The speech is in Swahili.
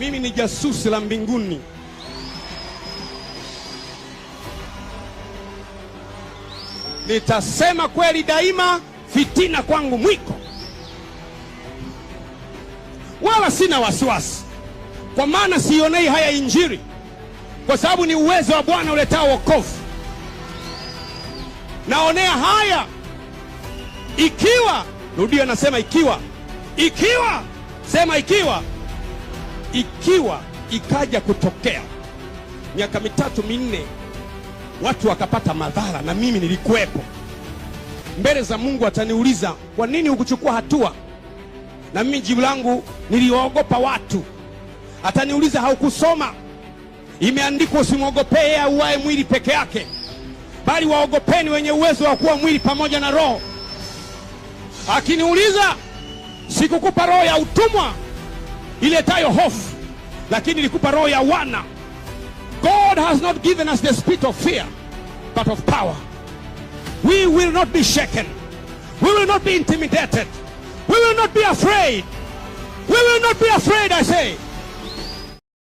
Mimi ni jasusi la mbinguni. Nitasema kweli daima, fitina kwangu mwiko. Wala sina wasiwasi, kwa maana sionei haya Injili, kwa sababu ni uwezo wa Bwana uletao wokovu. Naonea haya ikiwa, rudia nasema ikiwa, sema ikiwa ikaja kutokea miaka 3-4 watu wakapata madhara na mimi nilikuwepo, mbele za Mungu ataniuliza, kwa nini hukuchukua hatua? Na mimi jibu langu, niliogopa watu. Ataniuliza, haukusoma? Imeandikwa, usimwogopee auaye mwili peke yake, bali waogopeni wenye uwezo wa kuwa mwili pamoja na roho. Akiniuliza, sikukupa roho ya utumwa iletayo hofu, lakini nilikupa roho ya wana. God has not given us the spirit of fear, but of power. We will not be shaken. We will not be intimidated. We will not be afraid. We will not be afraid, I say.